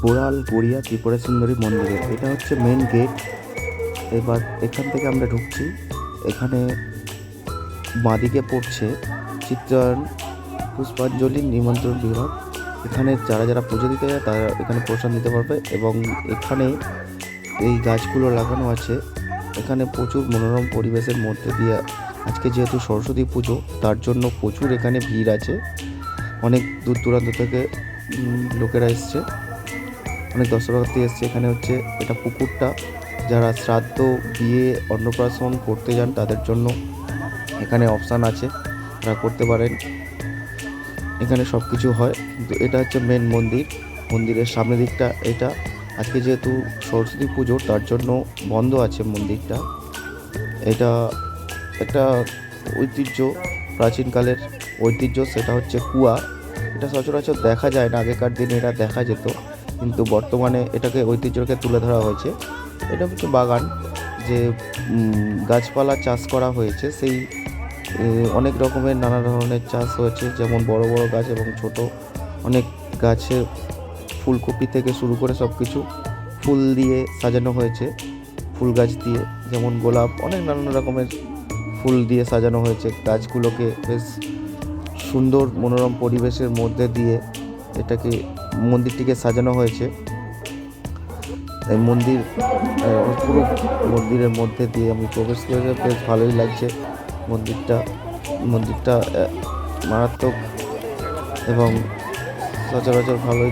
বোড়াল গড়িয়া ত্রিপুরা সুন্দরী মন্দিরে। এটা হচ্ছে মেন গেট। এবার এখান থেকে আমরা ঢুকছি। এখানে বাঁদিকে পড়ছে চিত্রায়ণ পুষ্পাঞ্জলি নিমন্ত্রণ বিভাগ। এখানে যারা যারা পুজো দিতে যায় তারা এখানে প্রসাদ নিতে পারবে। এবং এখানে এই গাছগুলো লাগানো আছে। এখানে প্রচুর মনোরম পরিবেশের মধ্যে দিয়ে আজকে যেহেতু সরস্বতী পুজো, তার জন্য প্রচুর এখানে ভিড় আছে। অনেক দূর দূরান্ত থেকে লোকেরা এসছে, অনেক দর্শনার্থী এসছে। এখানে হচ্ছে এটা পুকুরটা, যারা শ্রাদ্ধ, বিয়ে, অন্নপ্রাশন করতে যান তাদের জন্য এখানে অপশান আছে, তারা করতে পারেন। এখানে সব কিছু হয়। কিন্তু এটা হচ্ছে মেন মন্দির। মন্দিরের সামনের দিকটা এটা। আজকে যেহেতু সরস্বতী পুজো তার জন্য বন্ধ আছে মন্দিরটা। এটা একটা ঐতিহ্য, প্রাচীনকালের ঐতিহ্য, সেটা হচ্ছে কুয়া। এটা সচরাচর দেখা যায় না, আগেকার দিনে এটা দেখা যেত, কিন্তু বর্তমানে এটাকে ঐতিহ্যকে তুলে ধরা হয়েছে। এটা হচ্ছে বাগান, যে গাছপালা চাষ করা হয়েছে, সেই অনেক রকমের নানা ধরনের চাষ হয়েছে, যেমন বড় বড় গাছ এবং ছোট অনেক গাছে ফুলকপি থেকে শুরু করে সব কিছু ফুল দিয়ে সাজানো হয়েছে। ফুল গাছ দিয়ে, যেমন গোলাপ, অনেক নানান রকমের ফুল দিয়ে সাজানো হয়েছে। গাছগুলোকে বেশ সুন্দর মনোরম পরিবেশের মধ্যে দিয়ে এটাকে মন্দিরটিকে সাজানো হয়েছে। এই মন্দির পুরো মন্দিরের মধ্যে দিয়ে আমি প্রবেশ করে বেশ ভালোই লাগছে। মন্দিরটা মারাত্মক এবং সচরাচর ভালোই